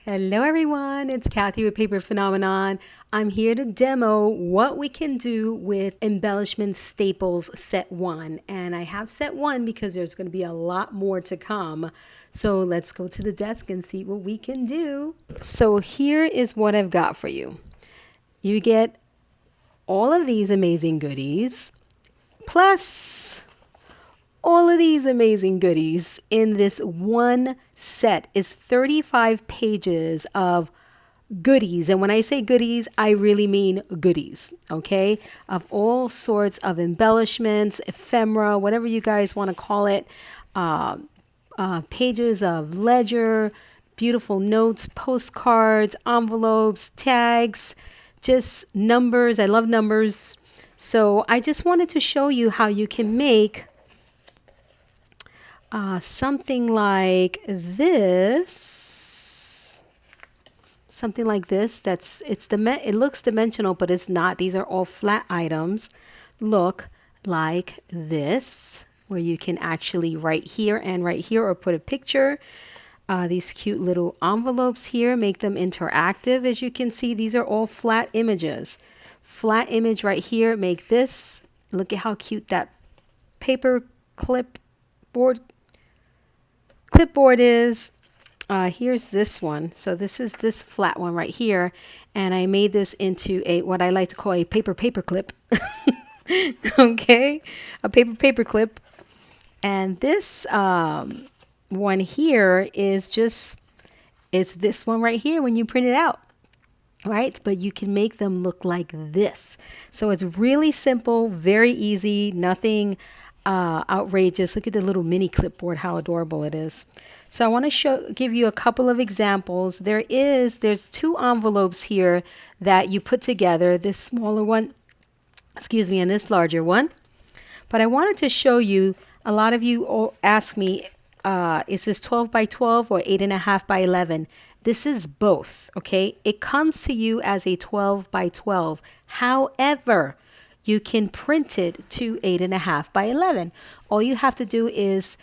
Hello everyone, it's Kathy with Paper Phenomenon. I'm here to demo what we can do with Embellishment Staples Set 1. And I have Set 1 because there's going to be a lot more to come. So let's go to the desk and see what we can do. So here is what I've got for you. You get all of these amazing goodies, plus all of these amazing goodies in this one set. Is 35 pages of goodies. And when I say goodies, I really mean goodies, okay? Of all sorts of embellishments, ephemera, whatever you guys want to call it. Pages of ledger, beautiful notes, postcards, envelopes, tags, just numbers. I love numbers. So I just wanted to show you how you can make something like this. Something like this. It looks dimensional, but it's not. These are all flat items. Look like this, where you can actually write here and right here, or put a picture. These cute little envelopes here, make them interactive. As you can see, these are all flat images. Flat image right here. Make this. Look at how cute that paper clipboard is. Here's this one. So this is this flat one right here, and I made this into a what I like to call a paper clip. Okay, a paper clip. And this one here is it's this one right here when you print it out, right? But you can make them look like this. So it's really simple, very easy, nothing outrageous. Look at the little mini clipboard, how adorable it is. So I want to give you a couple of examples. There's two envelopes here that you put together, this smaller one, and this larger one. But I wanted to show you, a lot of you all ask me, is this 12 by 12 or 8.5 by 11? This is both, okay? It comes to you as a 12 by 12. However, you can print it to 8.5 by 11. All you have to do is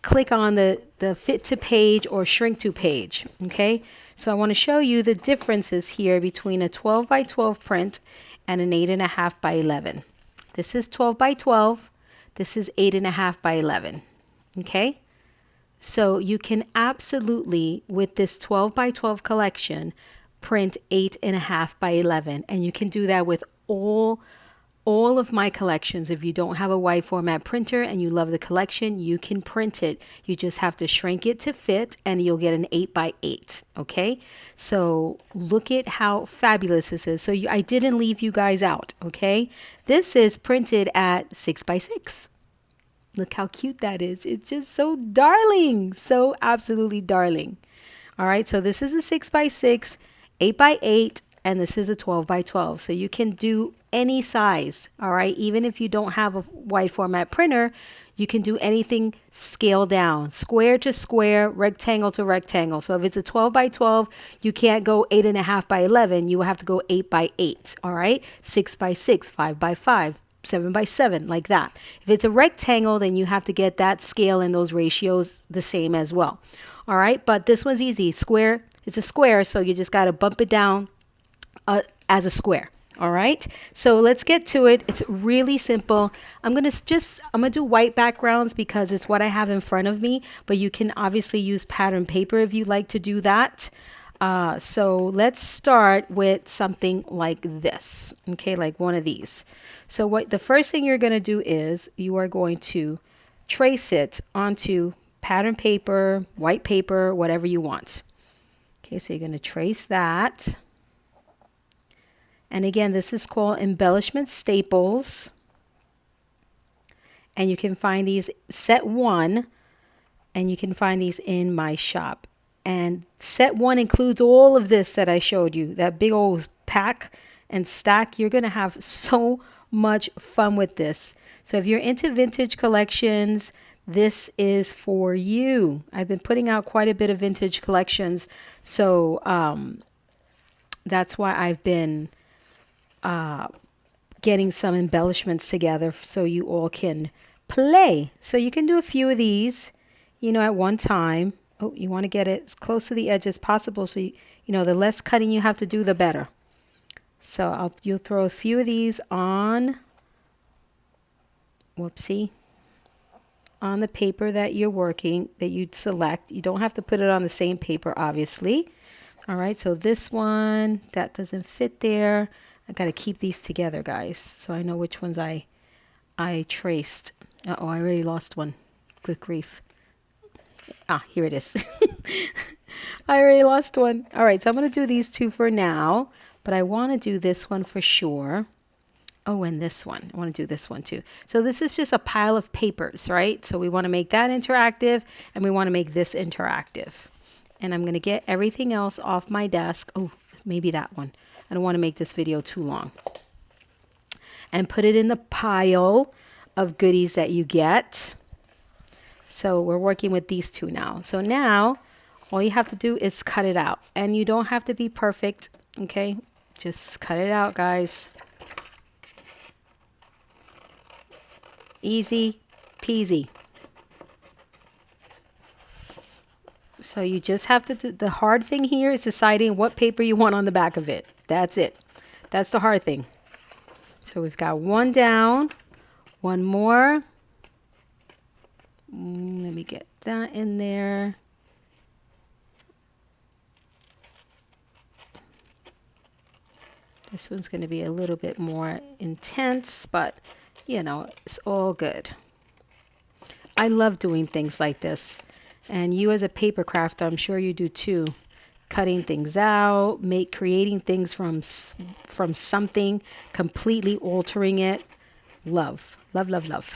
click on the fit to page or shrink to page, okay? So I want to show you the differences here between a 12 by 12 print and an 8.5 by 11. This is 12 by 12. This is 8.5 by 11, okay? So you can absolutely, with this 12 by 12 collection, print 8.5 by 11. And you can do that with all of my collections. If you don't have a wide format printer and you love the collection, you can print it. You just have to shrink it to fit and you'll get an 8 by 8, okay? So look at how fabulous this is. So I didn't leave you guys out, okay? This is printed at 6 by 6. Look how cute that is. It's just so darling. So absolutely darling. All right, so this is a 6 by 6, 8 by 8, and this is a 12 by 12. So you can do any size, all right? Even if you don't have a wide format printer, you can do anything scale down, square to square, rectangle to rectangle. So if it's a 12 by 12, you can't go 8.5 by 11. You will have to go 8 by 8, all right? 6 by 6, 5 by 5, 7 by 7, like that. If it's a rectangle, then you have to get that scale and those ratios the same as well. All right, but this one's easy. Square, it's a square, so you just got to bump it down as a square. All right, so let's get to it. It's really simple. I'm gonna do white backgrounds because it's what I have in front of me, but you can obviously use pattern paper if you like to do that. So let's start with something like this, okay, like one of these. So the first thing you're gonna do is you are going to trace it onto pattern paper, white paper, whatever you want. Okay, so you're gonna trace that. And again, this is called Embellishment Staples. And you can find these set 1, and you can find these in my shop. And set 1 includes all of this that I showed you, that big old pack and stack. You're going to have so much fun with this. So if you're into vintage collections, this is for you. I've been putting out quite a bit of vintage collections. So that's why I've been getting some embellishments together so you all can play. So you can do a few of these, at one time. Oh, you want to get it as close to the edge as possible, so you know, the less cutting you have to do, the better. So you'll throw a few of these on, whoopsie, on the paper that you're working, that you'd select. You don't have to put it on the same paper, obviously. All right, so this one, that doesn't fit there. I got to keep these together, guys, so I know which ones I traced. Uh-oh, I already lost one. Good grief. Ah, here it is. I already lost one. All right, so I'm going to do these two for now, but I want to do this one for sure. Oh, and this one. I want to do this one too. So this is just a pile of papers, right? So we want to make that interactive, and we want to make this interactive. And I'm going to get everything else off my desk. Oh, maybe that one. I don't want to make this video too long. And put it in the pile of goodies that you get. So we're working with these two now. So now all you have to do is cut it out. And you don't have to be perfect, okay? Just cut it out, guys. Easy peasy. So you just have to, the hard thing here is deciding what paper you want on the back of it. That's it. That's the hard thing. So we've got one down, one more. Let me get that in there. This one's going to be a little bit more intense, but you know, it's all good. I love doing things like this. And you as a paper crafter, I'm sure you do too. Cutting things out, creating things from something, completely altering it. Love, love, love, love.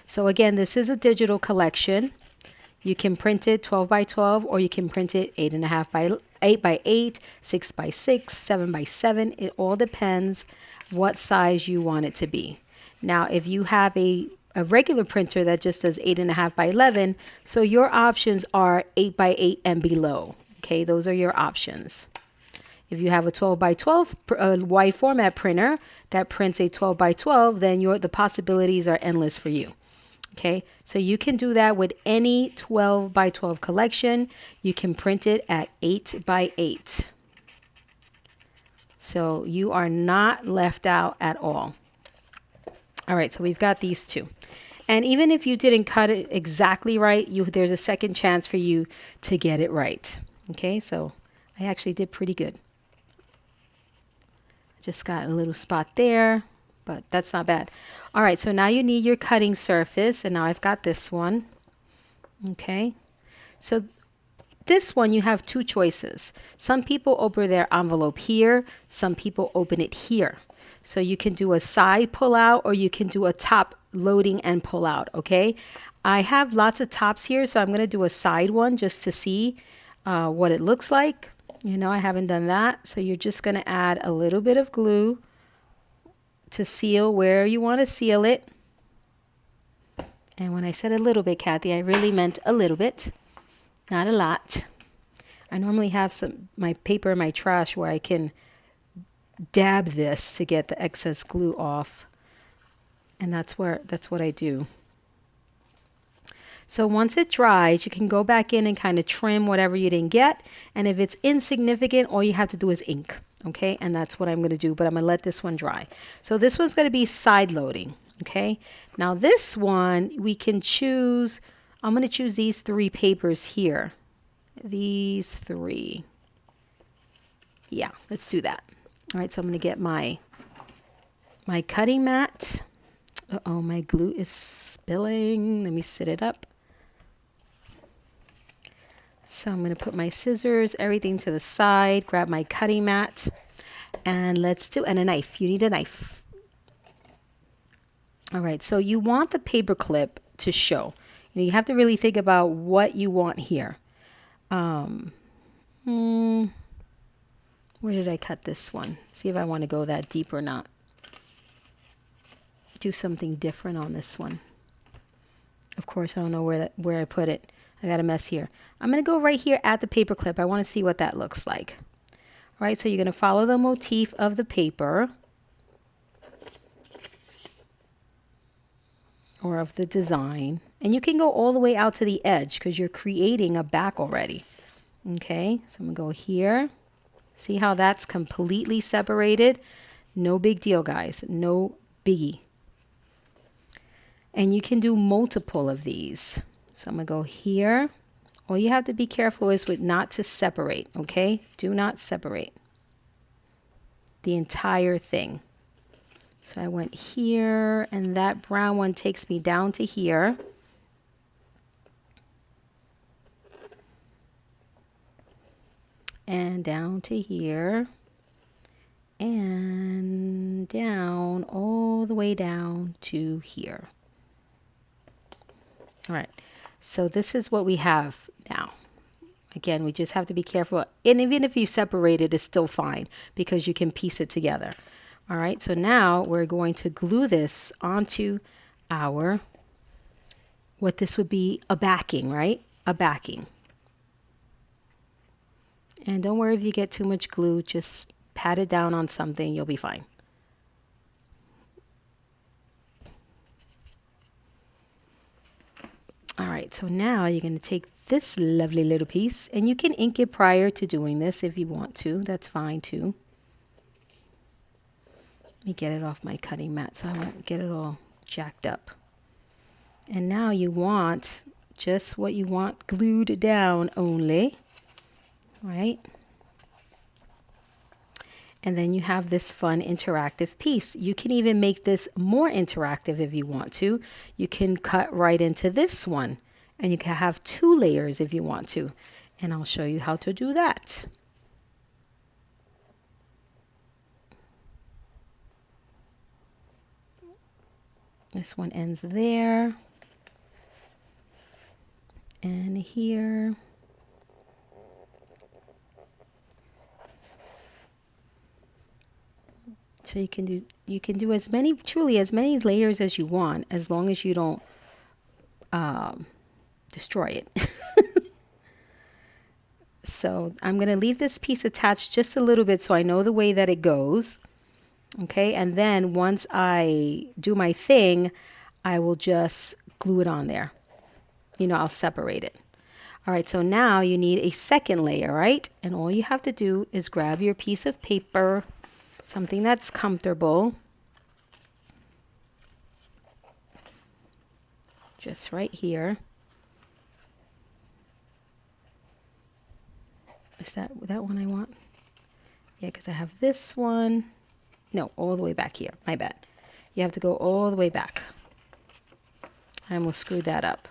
So again, this is a digital collection. You can print it 12 by 12, or you can print it 8.5 by 8 by 8, 6 by 6, 7 by 7. It all depends what size you want it to be. Now, if you have a regular printer that just does 8.5 by 11, so your options are 8 by 8 and below. Okay, those are your options. If you have a 12 by 12 wide format printer that prints a 12 by 12, then the possibilities are endless for you. Okay, so you can do that with any 12 by 12 collection. You can print it at 8 by 8. So you are not left out at all. All right, so we've got these two. And even if you didn't cut it exactly right, there's a second chance for you to get it right. Okay, so I actually did pretty good. Just got a little spot there, but that's not bad. All right, so now you need your cutting surface, and now I've got this one. Okay, so this one you have two choices. Some people open their envelope here, some people open it here. So you can do a side pull out, or you can do a top loading and pull out, okay? I have lots of tops here, so I'm going to do a side one just to see what it looks like. You know, I haven't done that. So you're just going to add a little bit of glue to seal where you want to seal it. And when I said a little bit, Kathy, I really meant a little bit, not a lot. I normally have my paper in my trash where I can dab this to get the excess glue off, and that's what I do. So once it dries, you can go back in and kind of trim whatever you didn't get, and if it's insignificant, all you have to do is ink. Okay, and that's what I'm going to do, but I'm going to let this one dry. So this one's going to be side loading. Okay, now this one we can choose. I'm going to choose these 3 papers here. These 3. Yeah, let's do that. All right, so I'm going to get my cutting mat. Uh-oh, my glue is spilling. Let me sit it up. So I'm going to put my scissors, everything to the side, grab my cutting mat, and and a knife. You need a knife. All right, so you want the paper clip to show. You have to really think about what you want here. Where did I cut this one? See if I want to go that deep or not. Do something different on this one. Of course, I don't know where I put it. I got a mess here. I'm going to go right here at the paper clip. I want to see what that looks like. All right, so you're going to follow the motif of the paper or of the design, And you can go all the way out to the edge because you're creating a back already. Okay, so I'm going to go here. See how that's completely separated? No big deal, guys. No biggie. And you can do multiple of these. So I'm going to go here. All you have to be careful is with not to separate, okay? Do not separate the entire thing. So I went here, and that brown one takes me down to here. And down to here. And down, all the way down to here. All right, so this is what we have now. Again, we just have to be careful. And even if you separate it, it's still fine because you can piece it together. All right, so now we're going to glue this onto our, what this would be a backing, right? A backing. And don't worry if you get too much glue, just pat it down on something, you'll be fine. All right, so now you're going to take this lovely little piece, and you can ink it prior to doing this if you want to. That's fine too. Let me get it off my cutting mat so I won't get it all jacked up. And now you want just what you want glued down only, right? And then you have this fun interactive piece. You can even make this more interactive if you want to. You can cut right into this one, and you can have 2 layers if you want to. And I'll show you how to do that. This one ends there. And here. So you can do as many, truly as many layers as you want, as long as you don't destroy it. So I'm going to leave this piece attached just a little bit so I know the way that it goes. Okay, and then once I do my thing, I will just glue it on there. You know, I'll separate it. All right, so now you need a second layer, right? And all you have to do is grab your piece of paper, something that's comfortable. Just right here. Is that one I want? Yeah, because I have this one. No, all the way back here. My bad. You have to go all the way back. I almost screwed that up.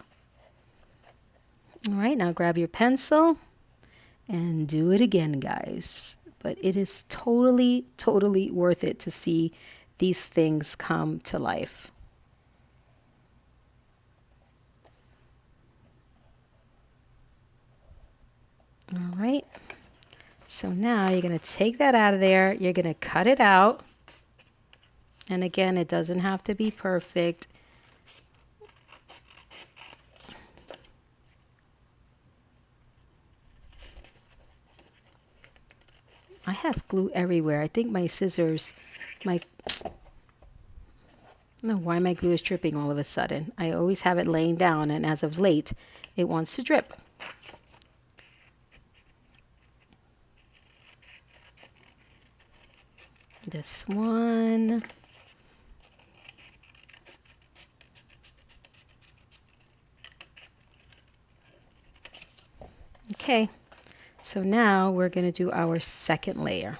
All right, now grab your pencil and do it again, guys. But it is totally, totally worth it to see these things come to life. All right. So now you're going to take that out of there. You're going to cut it out. And again, it doesn't have to be perfect. I have glue everywhere. I think my scissors, I don't know why my glue is dripping all of a sudden. I always have it laying down, and as of late, it wants to drip. This one. Okay, so now we're going to do our second layer.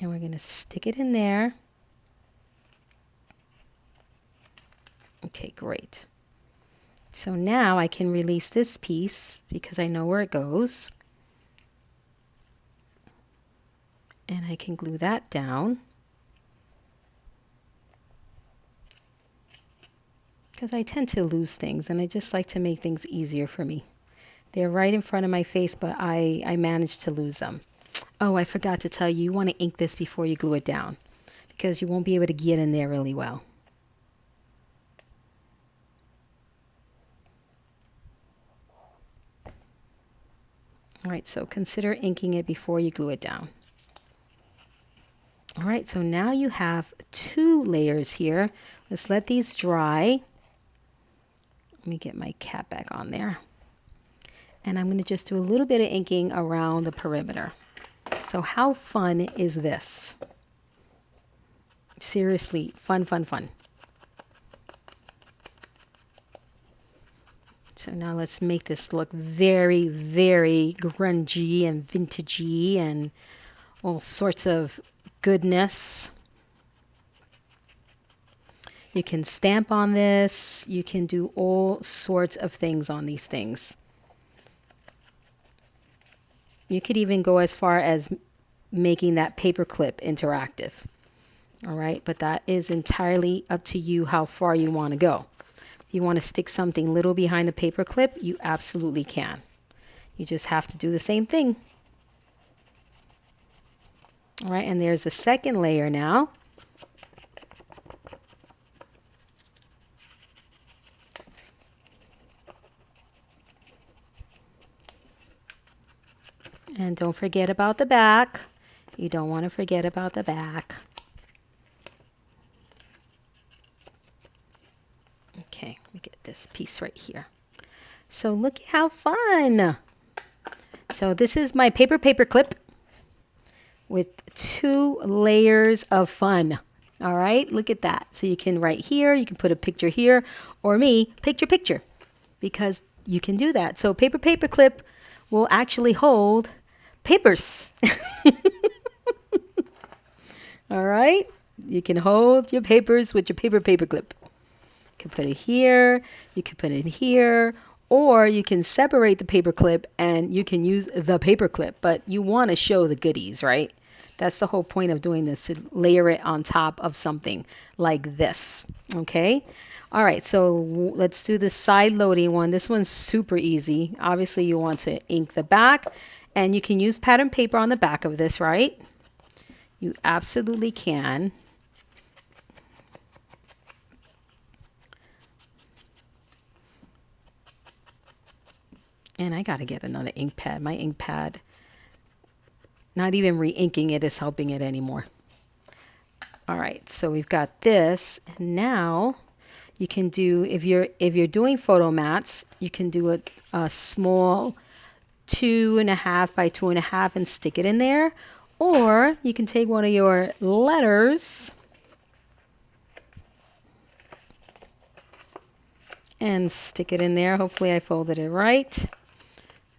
And we're going to stick it in there. Okay, great. So now I can release this piece because I know where it goes. And I can glue that down. Because I tend to lose things, and I just like to make things easier for me. They're right in front of my face, but I managed to lose them. Oh, I forgot to tell you, you want to ink this before you glue it down, because you won't be able to get in there really well. All right, so consider inking it before you glue it down. All right, so now you have 2 layers here. Let's let these dry. Let me get my cap back on there. And I'm going to just do a little bit of inking around the perimeter. So how fun is this? Seriously, fun, fun, fun. So now let's make this look very, very grungy and vintagey and all sorts of goodness. You can stamp on this. You can do all sorts of things on these things. You could even go as far as making that paperclip interactive. All right, but that is entirely up to you how far you want to go. If you want to stick something little behind the paperclip, you absolutely can. You just have to do the same thing. All right, and there's a second layer now. And don't forget about the back. You don't want to forget about the back. Okay, let me get this piece right here. So look at how fun. So this is my paper clip with 2 layers of fun. All right, look at that. So you can write here, you can put a picture here, or me, picture, because you can do that. So paper clip will actually hold papers. All right, you can hold your papers with your paper clip. You can put it here, you can put it here, or you can separate the paper clip and you can use the paper clip, but you want to show the goodies, right? That's the whole point of doing this, to layer it on top of something like this. Okay. All right. So let's do the side loading one. This one's super easy. Obviously you want to ink the back, and you can use pattern paper on the back of this, right? You absolutely can. And I got to get another ink pad. My ink pad, not even re-inking it is helping it anymore. All right, so we've got this. And now you can do, if you're doing photo mats, you can do a small 2.5 by 2.5 and stick it in there. Or you can take one of your letters and stick it in there. Hopefully I folded it right.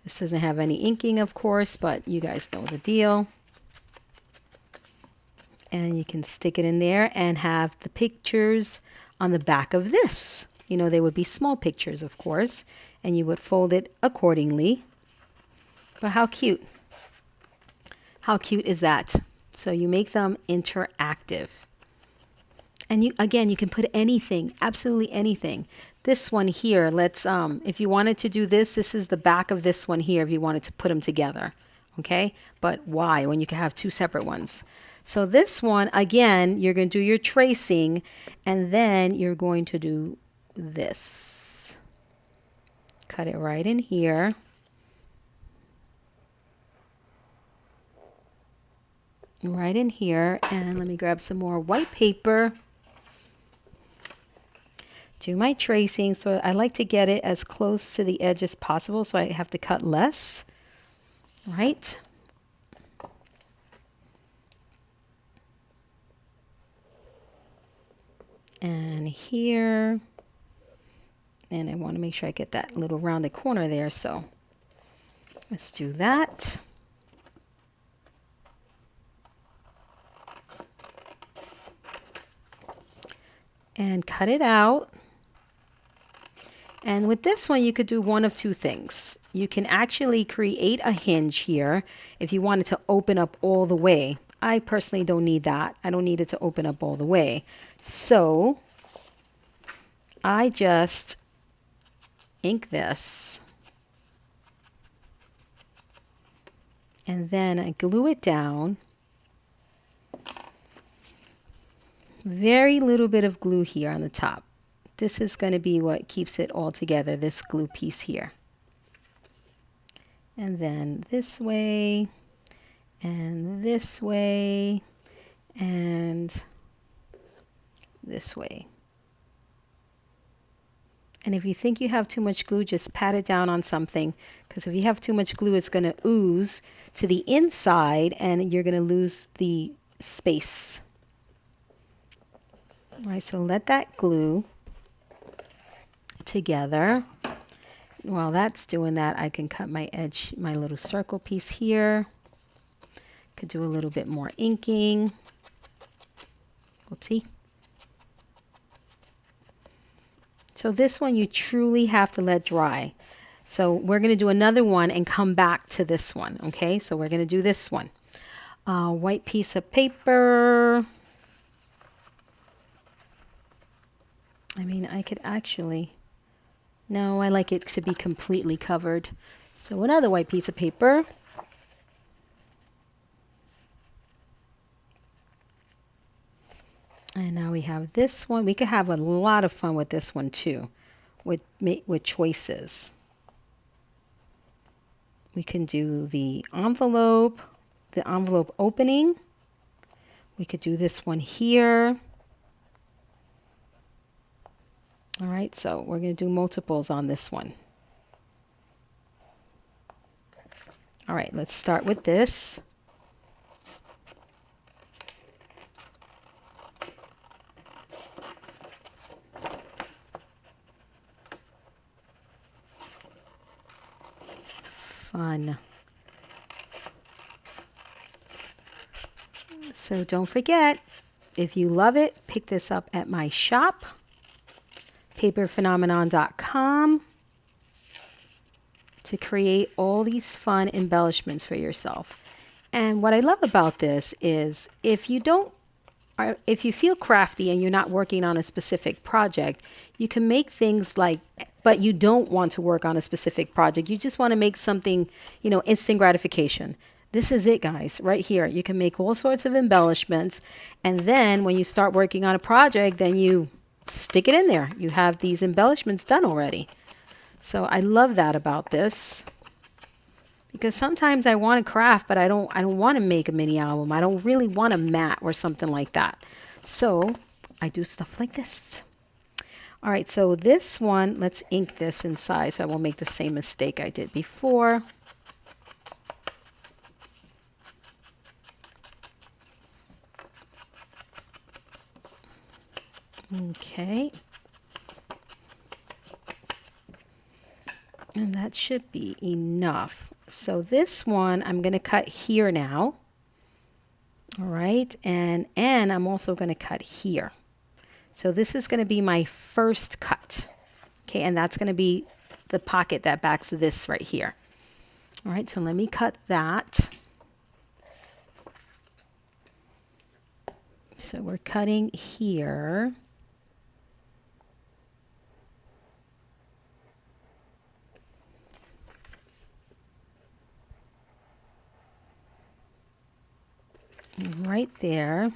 This doesn't have any inking, of course, but you guys know the deal. And you can stick it in there and have the pictures on the back of this. You know, they would be small pictures, of course, and you would fold it accordingly. But how cute. How cute is that? So you make them interactive. And you, again, you can put anything, absolutely anything. This one here, let's, if you wanted to do this, this is the back of this one here if you wanted to put them together. Okay? But why when you can have 2 separate ones? So this one, again, you're going to do your tracing, and then you're going to do this. Cut it right in here. Right in here, and let me grab some more white paper. Do my tracing. So I like to get it as close to the edge as possible, so I have to cut less. Right? And here. And I want to make sure I get that little rounded corner there, so let's do that. And cut it out. And with this one, you could do one of 2 things. You can actually create a hinge here if you wanted to open up all the way. I personally don't need that. I don't need it to open up all the way. So I just ink this. And then I glue it down. Very little bit of glue here on the top. This is going to be what keeps it all together, this glue piece here. And then this way, and this way, and this way. And if you think you have too much glue, just pat it down on something, because if you have too much glue, it's going to ooze to the inside and you're going to lose the space. All right, so let that glue together. While that's doing that, I can cut my edge, my little circle piece here. Could do a little bit more inking. Whoopsie. So this one you truly have to let dry. So we're going to do another one and come back to this one. Okay, so we're going to do this one. White piece of paper. I mean, I could actually... No, I like it to be completely covered. So another white piece of paper. And now we have this one. We could have a lot of fun with this one too, with choices. We can do the envelope opening. We could do this one here. All right, so we're going to do multiples on this one. All right, let's start with this. Fun. So don't forget, if you love it, pick this up at my shop, paperphenomenon.com, to create all these fun embellishments for yourself. And what I love about this is if you feel crafty and you're not working on a specific project, you can make things like, but you don't want to work on a specific project. You just want to make something, you know, instant gratification. This is it, guys, right here. You can make all sorts of embellishments. And then when you start working on a project, then you stick it in there. You have these embellishments done already. So I love that about this. Because sometimes I want to craft, but I don't want to make a mini album. I don't really want a mat or something like that. So I do stuff like this. All right, so this one, let's ink this inside so I won't make the same mistake I did before. Okay. And that should be enough. So this one I'm going to cut here now. All right, and I'm also going to cut here. So this is going to be my first cut. Okay, and that's going to be the pocket that backs this right here. All right, so let me cut that. So we're cutting here. Right there.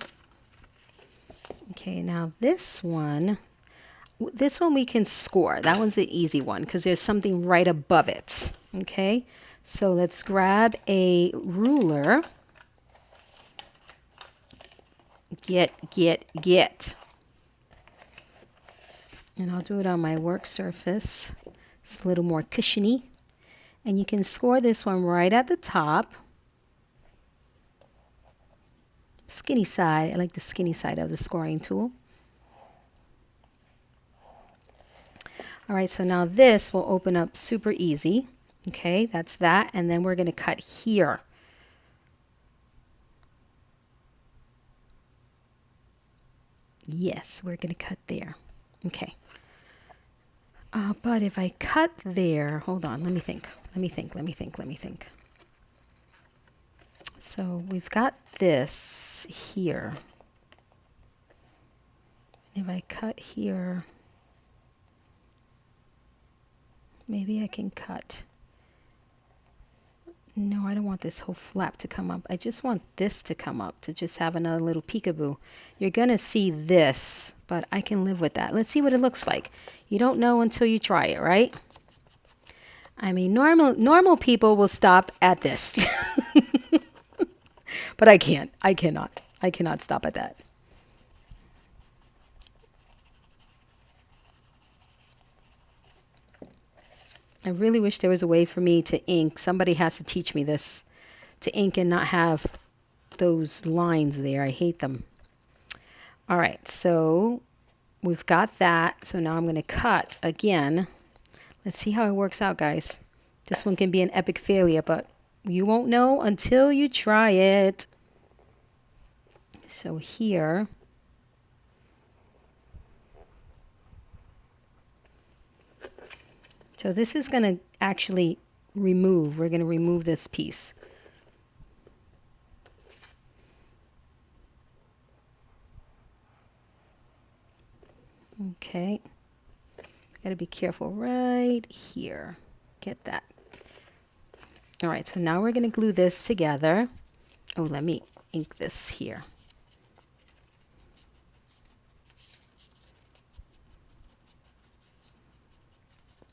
Okay, now this one we can score. That one's the easy one because there's something right above it. Okay, so let's grab a ruler. Get. And I'll do it on my work surface. It's a little more cushiony. And you can score this one right at the top. Skinny side. I like the skinny side of the scoring tool. All right, so now this will open up super easy. Okay, that's that. And then we're going to cut here. Yes, we're going to cut there. Okay. But if I cut there, hold on, let me think. So we've got this here. If I cut here, maybe I can cut. No, I don't want this whole flap to come up. I just want this to come up to just have another little peekaboo. You're going to see this, but I can live with that. Let's see what it looks like. You don't know until you try it, right? I mean, normal people will stop at this. But I can't. I cannot stop at that. I really wish there was a way for me to ink. Somebody has to teach me this, to ink and not have those lines there. I hate them. All right, so we've got that. So now I'm going to cut again. Let's see how it works out, guys. This one can be an epic failure, but you won't know until you try it. So here, so this is going to actually remove. We're going to remove this piece. Okay. Got to be careful right here. Get that. All right, so now we're going to glue this together. Oh, let me ink this here.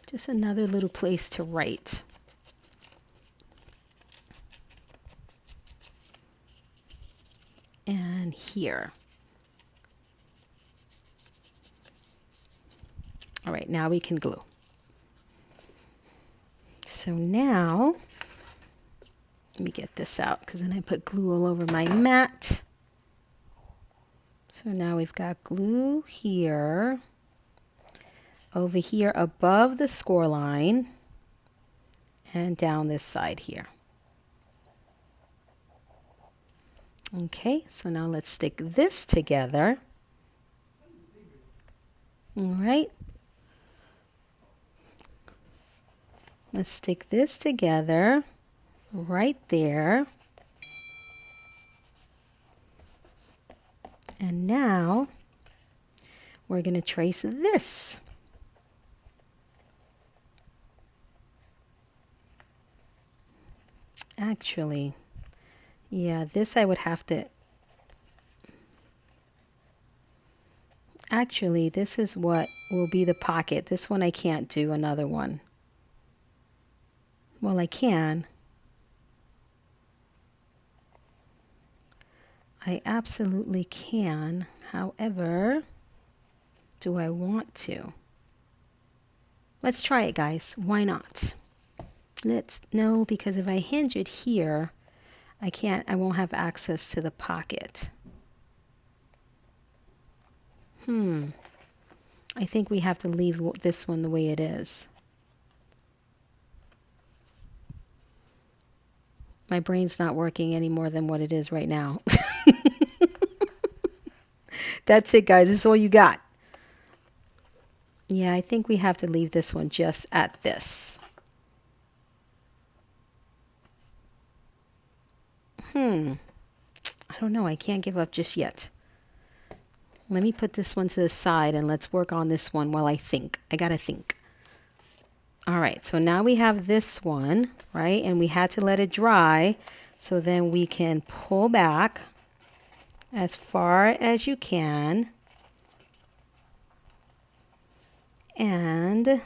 Just another little place to write. And here. All right, now we can glue. So now, let me get this out because then I put glue all over my mat. So now we've got glue here, over here above the score line, and down this side here. Okay, so now let's stick this together. All right. Let's stick this together right there. And now we're going to trace this. Actually, yeah, this I would have to... Actually, this is what will be the pocket. This one I can't do, another one. Well, I can. I absolutely can. However, do I want to? Let's try it, guys. Why not? No, because if I hinge it here, I won't have access to the pocket. I think we have to leave this one the way it is. My brain's not working any more than what it is right now. That's it, guys. That's all you got. Yeah, I think we have to leave this one just at this. I don't know. I can't give up just yet. Let me put this one to the side and let's work on this one while I think. I gotta think. All right, so now we have this one, right? And we had to let it dry. So then we can pull back as far as you can. And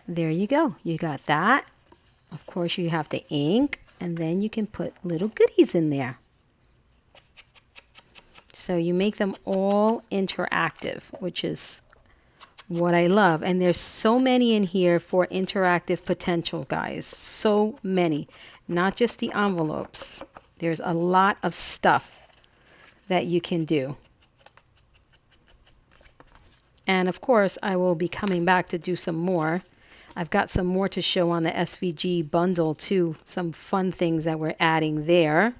there you go. You got that. Of course, you have the ink. And then you can put little goodies in there. So you make them all interactive, which is what I love. And there's so many in here for interactive potential, guys. So many. Not just the envelopes. There's a lot of stuff that you can do. And of course, I will be coming back to do some more. I've got some more to show on the SVG bundle too. Some fun things that we're adding there.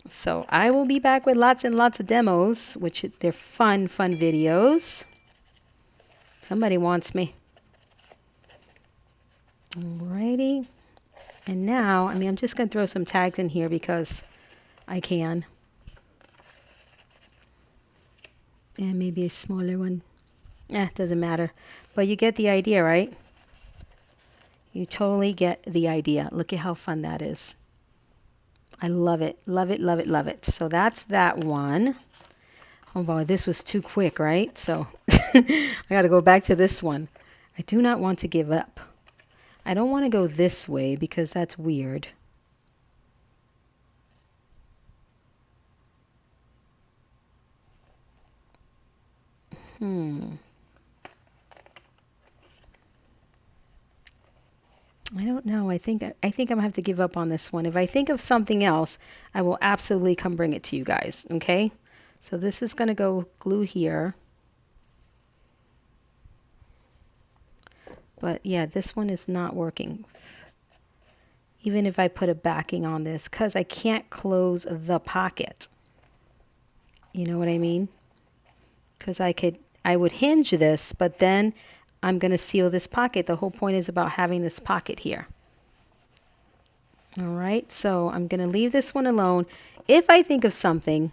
So I will be back with lots and lots of demos, which they're fun videos. Somebody wants me. Alrighty. And now, I'm just going to throw some tags in here because I can. And maybe a smaller one. Doesn't matter. But you get the idea, right? You totally get the idea. Look at how fun that is. I love it. Love it, love it, love it. So that's that one. Oh boy, this was too quick, right? So I got to go back to this one. I do not want to give up. I don't want to go this way because that's weird. I don't know. I think I'm gonna have to give up on this one. If I think of something else, I will absolutely come bring it to you guys. Okay? So this is gonna go glue here. But yeah, this one is not working. Even if I put a backing on this, because I can't close the pocket. You know what I mean? Because I would hinge this, but then I'm going to seal this pocket. The whole point is about having this pocket here. All right, so I'm going to leave this one alone. If I think of something,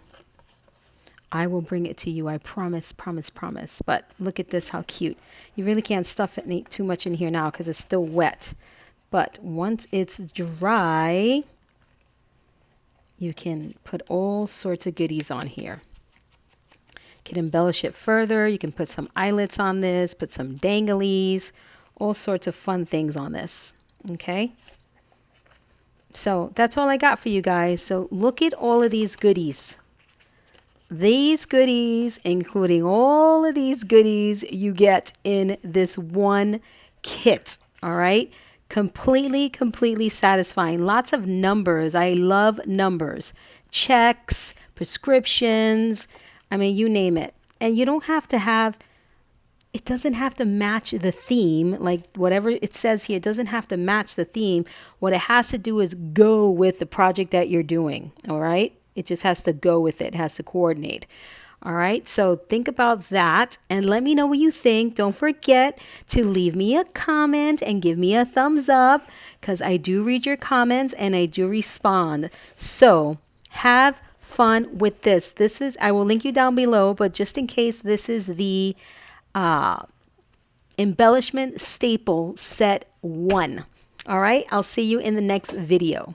I will bring it to you. I promise, promise, promise. But look at this, how cute. You really can't stuff it too much in here now because it's still wet. But once it's dry, you can put all sorts of goodies on here. You can embellish it further. You can put some eyelets on this, put some danglies, all sorts of fun things on this. Okay? So that's all I got for you guys. So look at all of these goodies. These goodies, including all of these goodies you get in this one kit. All right? Completely satisfying. Lots of numbers. I love numbers. Checks, prescriptions. I mean, you name it. And you don't have to have, it doesn't have to match the theme. Like whatever it says here, it doesn't have to match the theme. What it has to do is go with the project that you're doing. All right? It just has to go with it. It has to coordinate. All right, so think about that and let me know what you think. Don't forget to leave me a comment and give me a thumbs up because I do read your comments and I do respond. So have fun with this. I will link you down below, but just in case, this is the Embellishment Staple Set 1. All right, I'll see you in the next video.